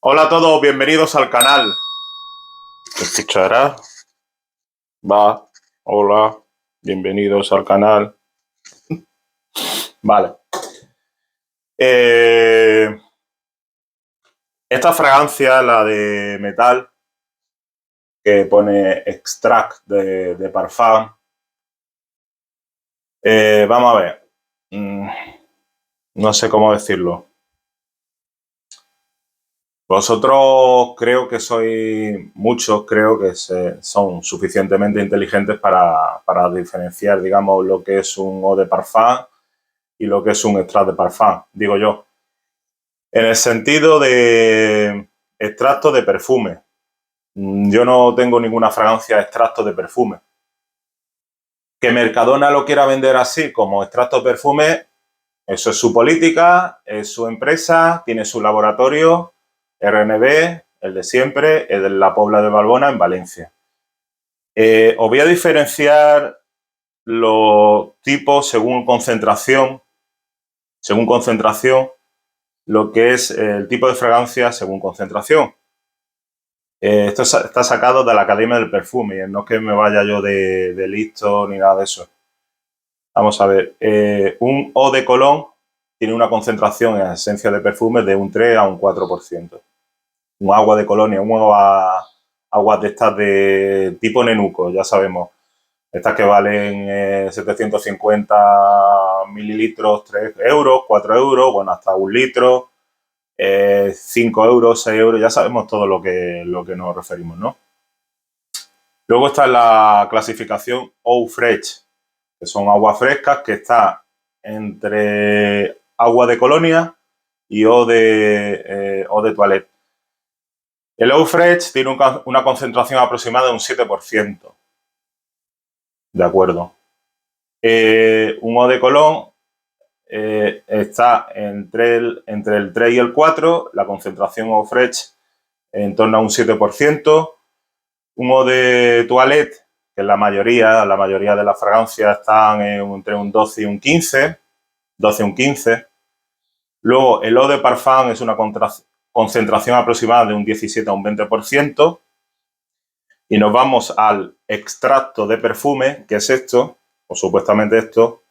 Hola a todos, bienvenidos al canal. ¿Escuchará? Va. Hola, bienvenidos al canal. Vale. Esta fragancia, la de metal, que pone extract de parfum. Vamos a ver. No sé cómo decirlo. Vosotros creo que sois, muchos creo que son suficientemente inteligentes para diferenciar, digamos, lo que es un eau de parfum y lo que es un extract de parfum, digo yo. En el sentido de extracto de perfume. Yo no tengo ninguna fragancia de extracto de perfume. Que Mercadona lo quiera vender así, como extracto de perfume, eso es su política, es su empresa, tiene su laboratorio, RNB, el de siempre, el de la Pobla de Balbona, en Valencia. Os voy a diferenciar los tipos según concentración, lo que es el tipo de fragancia según concentración. Esto está sacado de la Academia del Perfume, y no es que me vaya yo de listo ni nada de eso. Vamos a ver, un eau de Cologne tiene una concentración en esencia de perfume de un 3 a un 4%. Un agua de colonia, aguas de estas de tipo nenuco, ya sabemos. Estas que valen 750 mililitros, 3 euros, 4 euros, bueno, hasta un litro, 5 euros, 6 euros, ya sabemos todo lo que nos referimos, ¿no? Luego está la clasificación Eau Fresh, que son aguas frescas, que está entre agua de colonia y eau de toilette. El Eau Fresh tiene una concentración aproximada de un 7%. De acuerdo. Un eau de Cologne está entre el 3 y el 4, la concentración Eau Fresh en torno a un 7%. Un eau de toilette, que es la mayoría de las fragancias están entre un 12 y un 15. 12 y un 15. Luego, el eau de parfum es una concentración aproximada de un 17 a un 20%. Y nos vamos al extracto de perfume, que es esto, o supuestamente esto,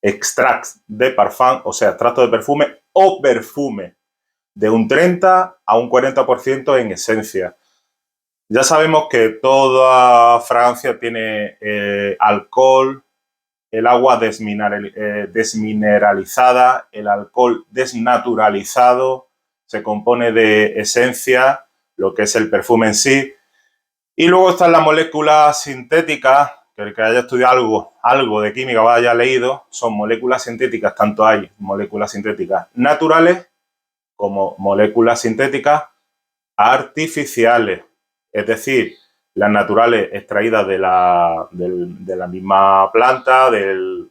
extract de parfum, o sea, extracto de perfume o perfume, de un 30 a un 40% en esencia. Ya sabemos que toda fragancia tiene alcohol, el agua desmineralizada, el alcohol desnaturalizado, se compone de esencia, lo que es el perfume en sí. Y luego están las moléculas sintéticas, que el que haya estudiado algo de química o haya leído, son moléculas sintéticas, tanto hay moléculas sintéticas naturales como moléculas sintéticas artificiales. Es decir, las naturales extraídas de la misma planta, del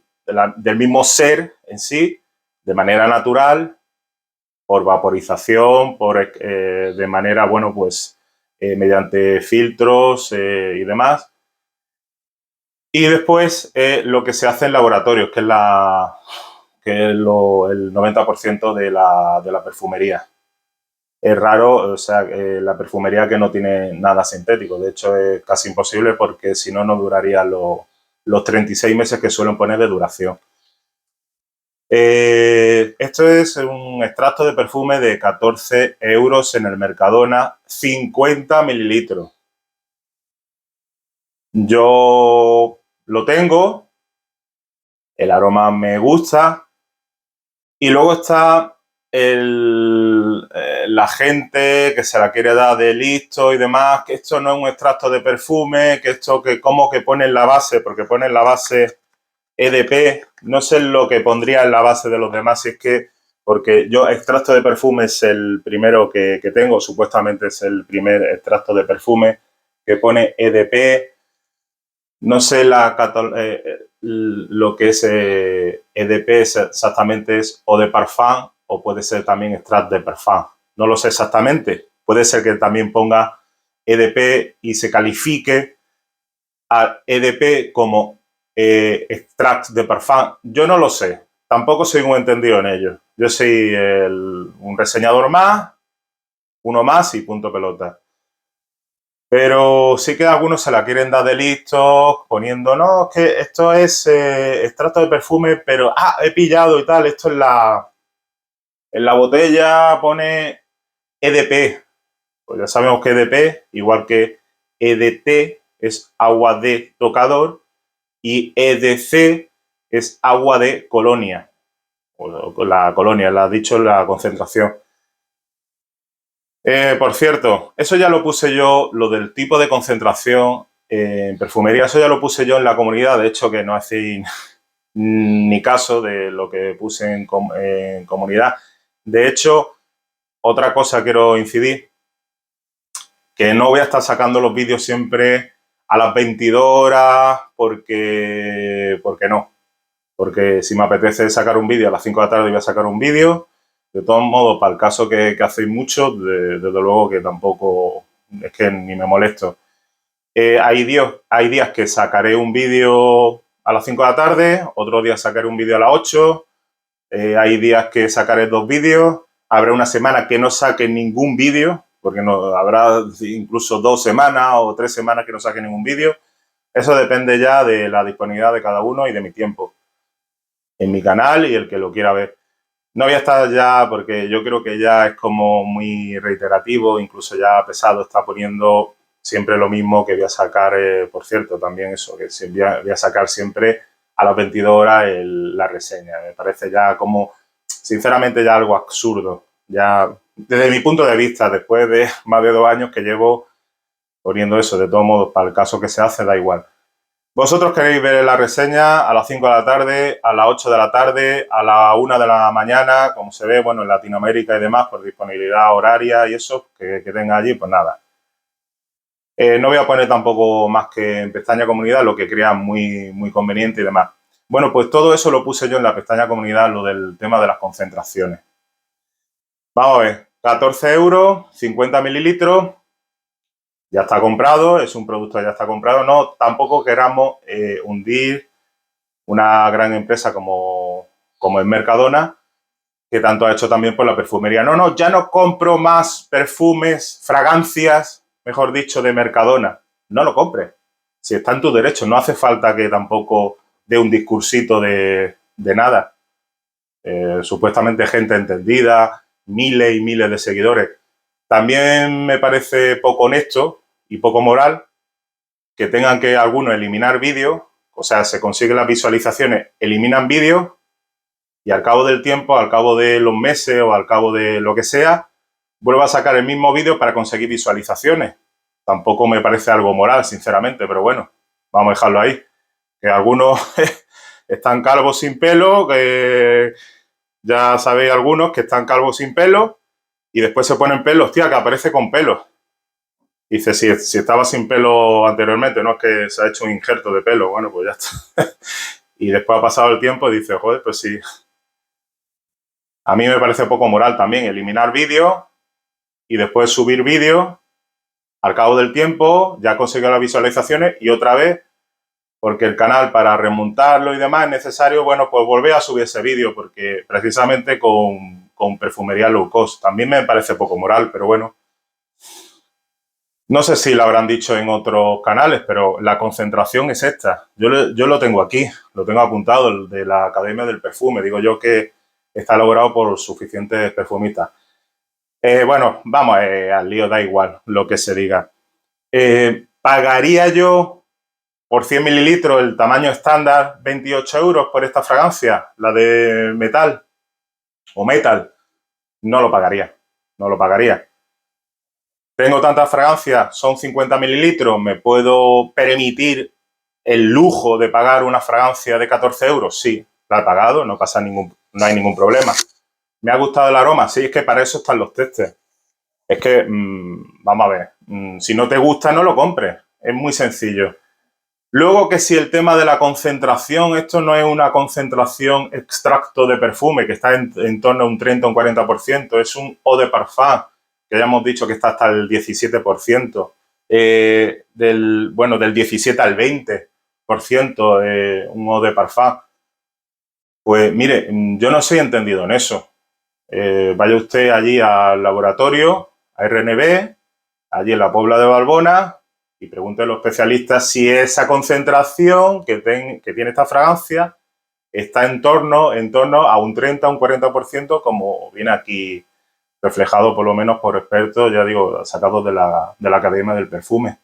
mismo ser en sí, de manera natural, por vaporización, de manera, bueno, pues mediante filtros y demás. Y después lo que se hace en laboratorios, que es el 90% de la perfumería. Es raro, o sea, la perfumería que no tiene nada sintético. De hecho, es casi imposible porque si no, no duraría los 36 meses que suelen poner de duración. Esto es un extracto de perfume de 14 euros en el Mercadona, 50 mililitros. Yo lo tengo, el aroma me gusta y luego está la gente que se la quiere dar de listo y demás, que esto no es un extracto de perfume, que esto que como que pone en la base, porque pone en la base EDP, no sé lo que pondría en la base de los demás, si es que, porque yo extracto de perfume es el primero que tengo, supuestamente es el primer extracto de perfume que pone EDP, no sé lo que es EDP exactamente es eau de parfum o puede ser también extract de parfum, no lo sé exactamente, puede ser que también ponga EDP y se califique a EDP como extract de parfum. Yo no lo sé, tampoco soy un entendido en ello. Yo soy un reseñador más, uno más y punto pelota. Pero sí que algunos se la quieren dar de listos poniendo, no, es que esto es extracto de perfume, pero, he pillado y tal, esto en la botella pone EDP. Pues ya sabemos que EDP, igual que EDT, es agua de tocador y EDC es agua de colonia. O la colonia, la ha dicho la concentración. Por cierto, eso ya lo puse yo, lo del tipo de concentración en perfumería, eso ya lo puse yo en la comunidad, de hecho que no hacéis ni caso de lo que puse en comunidad. De hecho, otra cosa quiero incidir, que no voy a estar sacando los vídeos siempre a las 22 horas porque no. Porque si me apetece sacar un vídeo a las 5 de la tarde voy a sacar un vídeo. De todos modos, para el caso que hacéis mucho, desde luego que tampoco es que ni me molesto. Hay días que sacaré un vídeo a las 5 de la tarde, otros días sacaré un vídeo a las 8. Hay días que sacaré 2 vídeos. Habrá una semana que no saque ningún vídeo, porque no habrá incluso 2 semanas o 3 semanas que no saque ningún vídeo. Eso depende ya de la disponibilidad de cada uno y de mi tiempo en mi canal y el que lo quiera ver. No voy a estar ya, porque yo creo que ya es como muy reiterativo, incluso ya pesado, está poniendo siempre lo mismo que voy a sacar, por cierto, también eso, que voy a sacar siempre a las 22 horas la reseña. Me parece ya como, sinceramente, ya algo absurdo. Ya, desde mi punto de vista, después de más de 2 años que llevo poniendo eso, de todos modos, para el caso que se hace, da igual. Vosotros queréis ver la reseña a las 5 de la tarde, a las 8 de la tarde, a la 1 de la mañana, como se ve, bueno, en Latinoamérica y demás, por disponibilidad horaria y eso, que tenga allí, pues nada. No voy a poner tampoco más que en pestaña comunidad, lo que crea muy, muy conveniente y demás. Bueno, pues todo eso lo puse yo en la pestaña comunidad, lo del tema de las concentraciones. Vamos a ver, 14 euros, 50 mililitros. Ya está comprado, es un producto que ya está comprado. No, tampoco queramos hundir una gran empresa como es Mercadona, que tanto ha hecho también por la perfumería. No, ya no compro más perfumes, fragancias, mejor dicho, de Mercadona. No lo compres. Si está en tu derecho, no hace falta que tampoco dé un discursito de nada. Supuestamente gente entendida, miles y miles de seguidores. También me parece poco honesto y poco moral que tengan que algunos eliminar vídeos, o sea, se consiguen las visualizaciones, eliminan vídeos y al cabo del tiempo, al cabo de los meses o al cabo de lo que sea, vuelvo a sacar el mismo vídeo para conseguir visualizaciones. Tampoco me parece algo moral, sinceramente, pero bueno, vamos a dejarlo ahí. Que algunos están calvos sin pelo, que ya sabéis algunos que están calvos sin pelo y después se ponen pelo, hostia, que aparece con pelo. Dice, si estaba sin pelo anteriormente, no es que se ha hecho un injerto de pelo, bueno, pues ya está. Y después ha pasado el tiempo y dice, joder, pues sí. A mí me parece poco moral también eliminar vídeos y después subir vídeos. Al cabo del tiempo ya consiguió las visualizaciones y otra vez, porque el canal para remontarlo y demás es necesario, bueno, pues volver a subir ese vídeo, porque precisamente con perfumería low cost. También me parece poco moral, pero bueno. No sé si lo habrán dicho en otros canales, pero la concentración es esta. Yo lo tengo aquí, lo tengo apuntado, el de la Academia del Perfume. Digo yo que está elaborado por suficientes perfumistas. Bueno, vamos al lío, da igual lo que se diga. ¿Pagaría yo por 100 mililitros el tamaño estándar 28 euros por esta fragancia, la de metal o metal? No lo pagaría, no lo pagaría. Tengo tantas fragancias, son 50 mililitros, ¿me puedo permitir el lujo de pagar una fragancia de 14 euros? Sí, la he pagado, no hay ningún problema. ¿Me ha gustado el aroma? Sí, es que para eso están los testes. Es que, vamos a ver, si no te gusta, no lo compres. Es muy sencillo. Luego que si el tema de la concentración, esto no es una concentración extracto de perfume, que está en torno a un 30 o un 40%, es un eau de parfum, que ya hemos dicho que está hasta el 17%, del 17 al 20%, un eau de parfum. Pues mire, yo no soy entendido en eso. Vaya usted allí al laboratorio, a RNB, allí en la Pobla de Valbona, y pregunte a los especialistas si esa concentración que tiene esta fragancia está en torno a un 30 o un 40%, como viene aquí reflejado por lo menos por expertos, ya digo, sacados de la Academia del Perfume.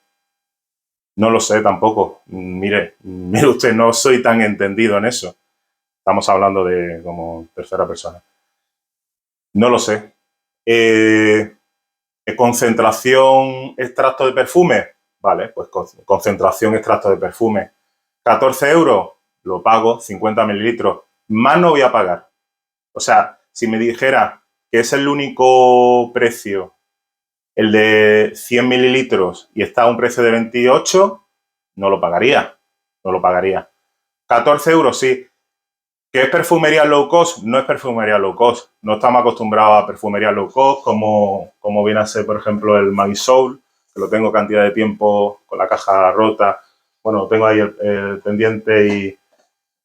No lo sé tampoco. Mire usted, no soy tan entendido en eso. Estamos hablando de como tercera persona. No lo sé. Concentración extracto de perfume. Vale, pues concentración extracto de perfume. 14 euros, lo pago, 50 mililitros. Más no voy a pagar. O sea, si me dijera que es el único precio, el de 100 mililitros, y está a un precio de 28, no lo pagaría. No lo pagaría. 14 euros, sí. ¿Qué es perfumería low cost? No es perfumería low cost. No estamos acostumbrados a perfumería low cost como viene a ser, por ejemplo, el Maison, que lo tengo cantidad de tiempo con la caja rota. Bueno, tengo ahí el pendiente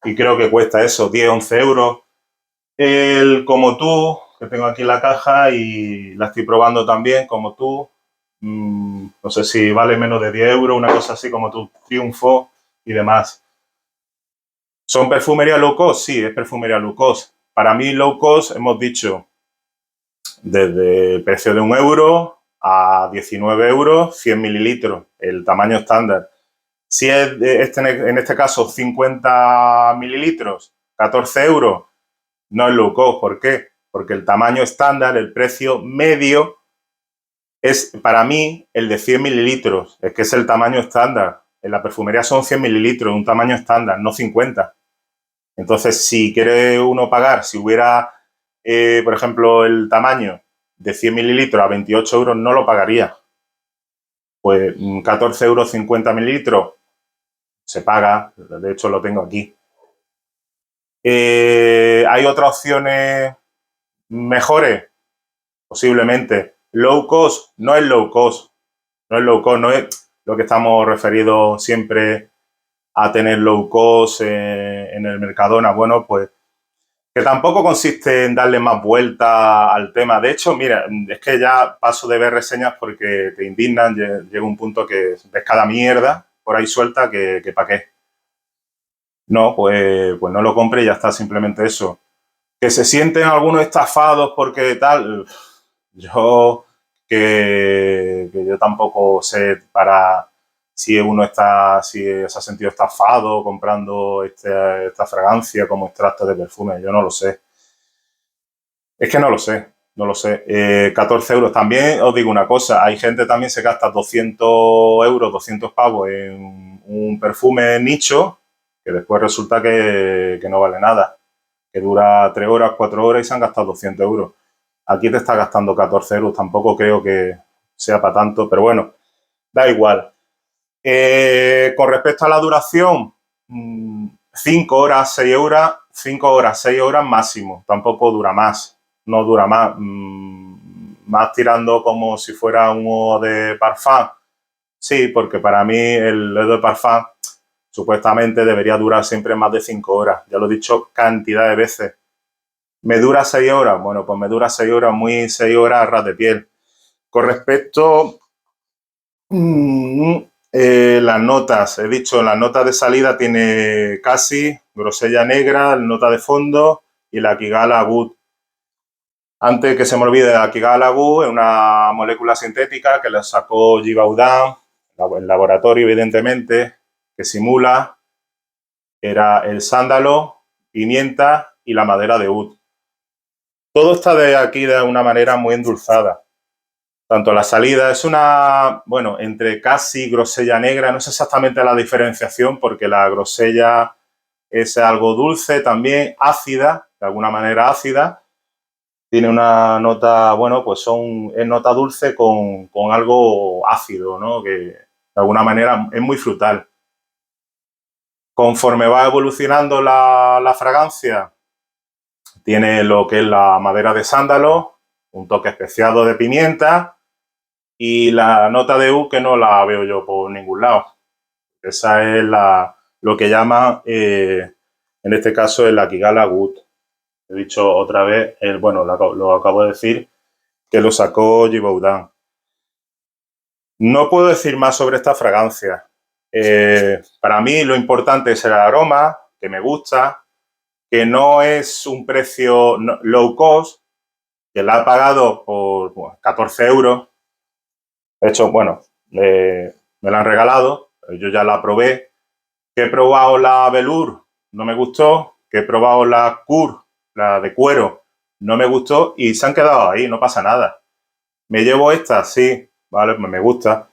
y creo que cuesta eso, 10, 11 euros. El Como Tú, que tengo aquí en la caja y la estoy probando también, Como Tú. No sé si vale menos de 10 euros, una cosa así, Como Tú Triunfo y demás. ¿Son perfumería low cost? Sí, es perfumería low cost. Para mí, low cost, hemos dicho, desde el precio de 1 euro a 19 euros, 100 mililitros, el tamaño estándar. Si es en este caso 50 mililitros, 14 euros, no es low cost. ¿Por qué? Porque el tamaño estándar, el precio medio, es para mí el de 100 mililitros, es que es el tamaño estándar. En la perfumería son 100 mililitros, un tamaño estándar, no 50. Entonces, si quiere uno pagar, si hubiera, por ejemplo, el tamaño de 100 mililitros a 28 euros, no lo pagaría. Pues 14 euros 50 mililitros se paga, de hecho lo tengo aquí. ¿Hay otras opciones mejores? Posiblemente. Low cost, no es low cost. No es low cost, no es lo que estamos referidos siempre a tener low cost en el Mercadona. Bueno, pues que tampoco consiste en darle más vuelta al tema. De hecho, mira, es que ya paso de ver reseñas porque te indignan. Llega un punto que ves cada mierda por ahí suelta que ¿para qué? No, pues no lo compre y ya está, simplemente eso. Que se sienten algunos estafados porque tal, yo que yo tampoco sé para si si se ha sentido estafado comprando esta fragancia como extracto de perfume. Yo no lo sé. Es que no lo sé, no lo sé. 14 euros. También os digo una cosa, hay gente también se gasta 200 euros, 200 pavos en un perfume nicho que después resulta que no vale nada, que dura 3 horas, 4 horas y se han gastado 200 euros. Aquí te está gastando 14 euros, tampoco creo que sea para tanto, pero bueno, da igual. Con respecto a la duración, 5 horas, 6 horas, 5 horas, 6 horas máximo, tampoco dura más, no dura más, más tirando como si fuera un eau de parfum. Sí, porque para mí el eau de parfum supuestamente debería durar siempre más de 5 horas, ya lo he dicho cantidad de veces. ¿Me dura 6 horas? Bueno, pues me dura 6 horas, 6 horas a ras de piel. Con respecto las notas, he dicho, las notas de salida tiene casi, grosella negra, nota de fondo y la Kigala Good. Antes que se me olvide, la Kigala Good es una molécula sintética que la sacó Givaudan, el laboratorio evidentemente, que simula, era el sándalo, pimienta y la madera de oud. Todo está de aquí de una manera muy endulzada. Tanto la salida es una, bueno, entre casi grosella negra, no sé exactamente la diferenciación porque la grosella es algo dulce también, ácida, de alguna manera ácida. Tiene una nota, bueno, pues es nota dulce con algo ácido, ¿no? Que de alguna manera es muy frutal. Conforme va evolucionando la fragancia, tiene lo que es la madera de sándalo, un toque especiado de pimienta y la nota de oud que no la veo yo por ningún lado. Esa es lo que llaman, en este caso, el Kigala Good. He dicho otra vez, bueno, lo acabo de decir, que lo sacó Givaudan. No puedo decir más sobre esta fragancia. Para mí lo importante es el aroma, que me gusta, que no es un precio low cost, que la he pagado por 14 euros. De hecho, bueno, me la han regalado, yo ya la probé. Que he probado la Velour, no me gustó. Que he probado la Cur, la de cuero, no me gustó y se han quedado ahí, no pasa nada. Me llevo esta, sí, vale, me gusta.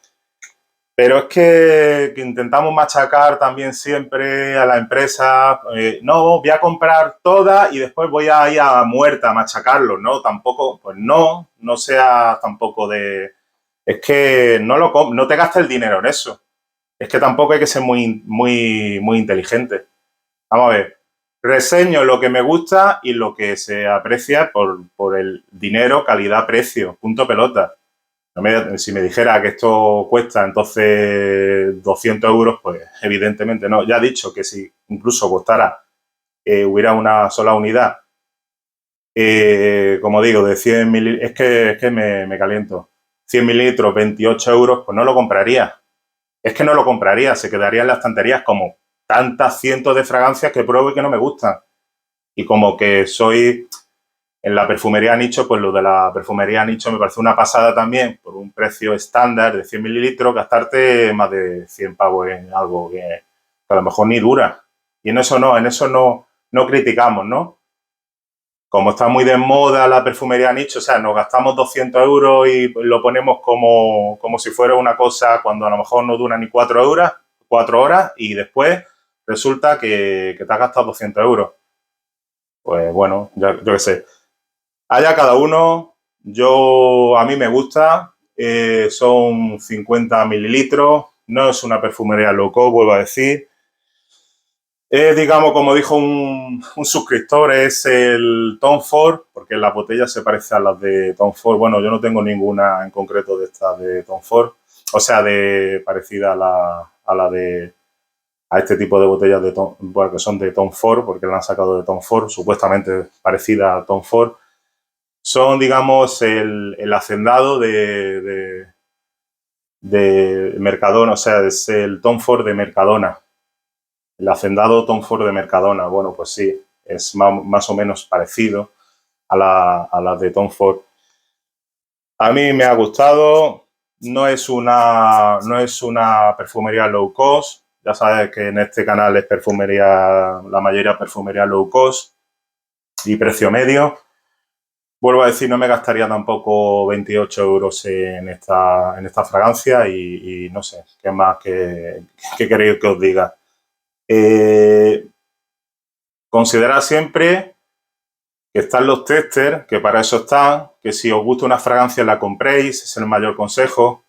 Pero es que intentamos machacar también siempre a la empresa. No, voy a comprar todas y después voy a ir a muerta a machacarlo, ¿no? Tampoco, pues no sea tampoco de... Es que no te gastes el dinero en eso. Es que tampoco hay que ser muy inteligente. Vamos a ver, reseño lo que me gusta y lo que se aprecia por el dinero, calidad, precio, punto pelota. Si me dijera que esto cuesta entonces 200 euros, pues evidentemente no. Ya he dicho que si incluso costara, hubiera una sola unidad, como digo, de 100 mililitros, es que me caliento. 100 mililitros, 28 euros, pues no lo compraría. Es que no lo compraría, se quedaría en las estanterías como tantas cientos de fragancias que pruebo y que no me gustan. Y como que soy en la perfumería nicho, pues lo de la perfumería nicho me parece una pasada también, por un precio estándar de 100 mililitros, gastarte más de 100 pavos en algo que a lo mejor ni dura. Y en eso no criticamos, ¿no? Como está muy de moda la perfumería nicho, o sea, nos gastamos 200 euros y lo ponemos como si fuera una cosa cuando a lo mejor no dura ni 4 horas y después resulta que te has gastado 200 euros. Pues bueno, yo qué sé. Allá cada uno, a mí me gusta, son 50 mililitros, no es una perfumería loco, vuelvo a decir. Digamos, como dijo un suscriptor, es el Tom Ford, porque la botella se parece a las de Tom Ford. Bueno, yo no tengo ninguna en concreto de estas de Tom Ford, o sea, parecida a este tipo de botellas bueno, que son de Tom Ford, porque la han sacado de Tom Ford, supuestamente parecida a Tom Ford. Son, digamos, el hacendado de Mercadona, o sea, es el Tom Ford de Mercadona. El hacendado Tom Ford de Mercadona, bueno, pues sí, es más o menos parecido a la de Tom Ford. A mí me ha gustado, no es una perfumería low cost, ya sabes que en este canal es perfumería, la mayoría perfumería low cost y precio medio. Vuelvo a decir, no me gastaría tampoco 28 euros en esta fragancia y no sé, qué más que queréis que os diga. Considerad siempre que están los testers, que para eso están, que si os gusta una fragancia la compréis, es el mayor consejo.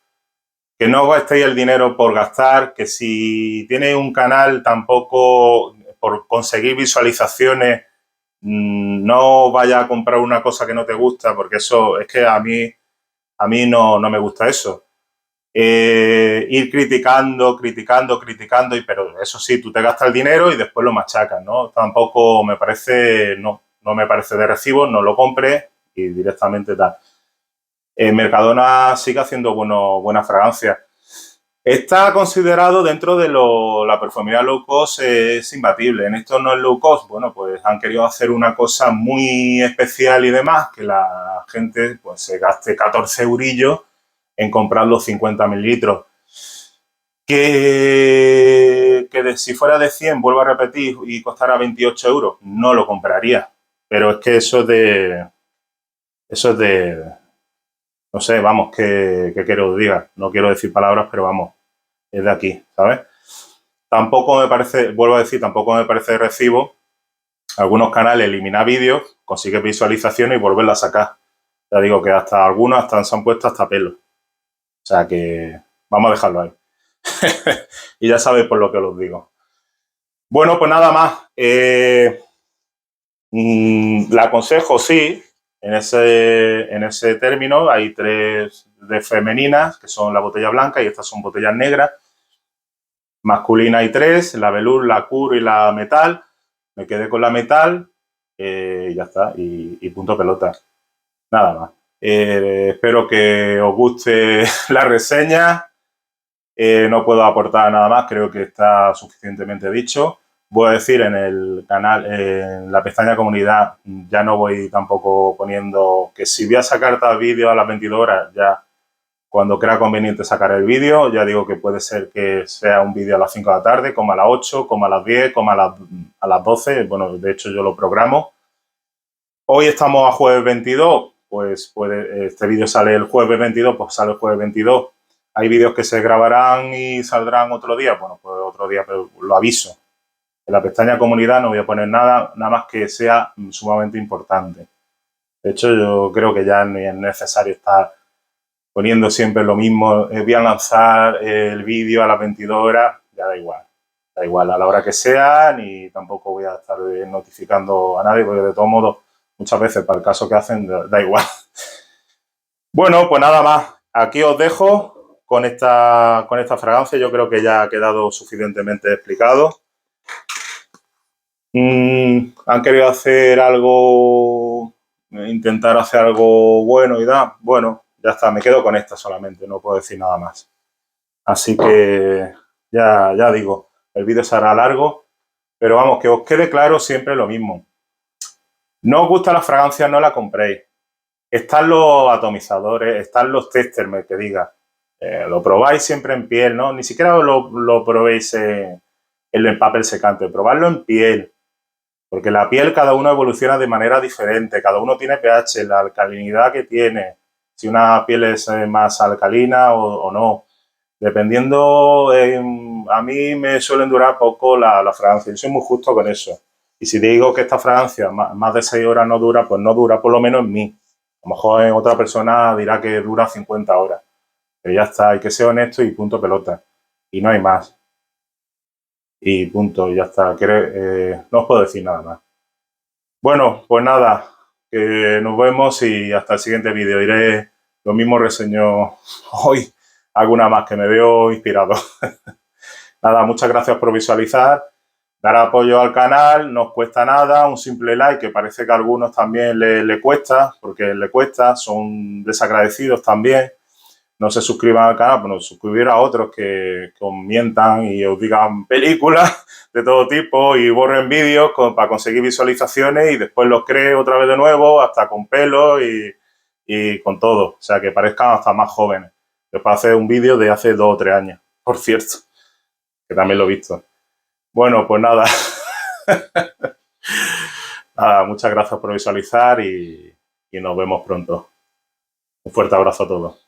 Que no gastéis el dinero por gastar, que si tienes un canal tampoco por conseguir visualizaciones, no vaya a comprar una cosa que no te gusta, porque eso es que a mí no me gusta eso. Ir criticando, pero eso sí, tú te gastas el dinero y después lo machacas, ¿no? Tampoco me parece, no me parece de recibo, no lo compres y directamente tal. Mercadona sigue haciendo buenas fragancias. Está considerado dentro de la perfumería low cost, es imbatible. En esto no es low cost, bueno, pues han querido hacer una cosa muy especial y demás, que la gente pues se gaste 14 eurillos en comprar los 50 mililitros. Si fuera de 100, vuelvo a repetir, y costara 28 euros, no lo compraría. Pero es que eso es de, no sé, vamos, ¿qué quiero que os diga? No quiero decir palabras, pero vamos, es de aquí, ¿sabes? Tampoco me parece, vuelvo a decir, tampoco me parece de recibo algunos canales eliminar vídeos, consigue visualizaciones y volverla a sacar. Ya digo que hasta algunos se han puesto hasta pelo. O sea que vamos a dejarlo ahí. Y ya sabéis por lo que os digo. Bueno, pues nada más. La aconsejo, sí, en ese término. Hay 3 de femeninas, que son la botella blanca, y estas son botellas negras. Masculina hay 3, la Velour, la Cur y la Metal. Me quedé con la Metal, ya está, y punto pelota. Nada más. Espero que os guste la reseña. No puedo aportar nada más, creo que está suficientemente dicho. Voy a decir en el canal, en la pestaña comunidad, ya no voy tampoco poniendo que si voy a sacar tal vídeo a las 22 horas, ya cuando crea conveniente sacar el vídeo, ya digo que puede ser que sea un vídeo a las 5 de la tarde, como a las 8, como a las 10, como a las 12. Bueno, de hecho yo lo programo. Hoy estamos a jueves 22, pues este vídeo sale el jueves 22, pues sale el jueves 22. Hay vídeos que se grabarán y saldrán otro día, bueno, pues otro día, pero lo aviso. En la pestaña comunidad no voy a poner nada más que sea sumamente importante. De hecho, yo creo que ya no es necesario estar poniendo siempre lo mismo. Voy a lanzar el vídeo a las 22 horas, ya da igual. Da igual a la hora que sea, ni tampoco voy a estar notificando a nadie, porque de todos modos, muchas veces para el caso que hacen, da igual. Bueno, pues nada más. Aquí os dejo con esta fragancia. Yo creo que ya ha quedado suficientemente explicado. Han querido hacer algo, intentar hacer algo bueno y da. Bueno, ya está, me quedo con esta solamente, no puedo decir nada más. Así que ya digo, el vídeo será largo, pero vamos, que os quede claro siempre lo mismo. No os gusta la fragancia, no la compréis. Están los atomizadores, están los testers, que diga. Lo probáis siempre en piel, ¿no? Ni siquiera lo probéis en el papel secante, probadlo en piel. Porque la piel cada uno evoluciona de manera diferente, cada uno tiene pH, la alcalinidad que tiene, si una piel es más alcalina o no. Dependiendo, a mí me suelen durar poco la fragancia, yo soy muy justo con eso. Y si digo que esta fragancia más de 6 horas no dura, pues no dura, por lo menos en mí. A lo mejor en otra persona dirá que dura 50 horas. Pero ya está, hay que ser honesto y punto pelota. Y no hay más. Y punto, ya está. No os puedo decir nada más. Bueno, pues nada, que nos vemos y hasta el siguiente vídeo. Iré lo mismo reseño hoy, alguna más que me veo inspirado. Nada, muchas gracias por visualizar, dar apoyo al canal, no os cuesta nada, un simple like, que parece que a algunos también le cuesta, porque le cuesta, son desagradecidos también. No se suscriban al canal, bueno, suscribir a otros que os mientan y os digan películas de todo tipo y borren vídeos para conseguir visualizaciones y después los cree otra vez de nuevo, hasta con pelo y con todo. O sea, que parezcan hasta más jóvenes. Después hacer un vídeo de hace 2 o 3 años, por cierto, que también lo he visto. Bueno, pues nada. Nada, muchas gracias por visualizar y nos vemos pronto. Un fuerte abrazo a todos.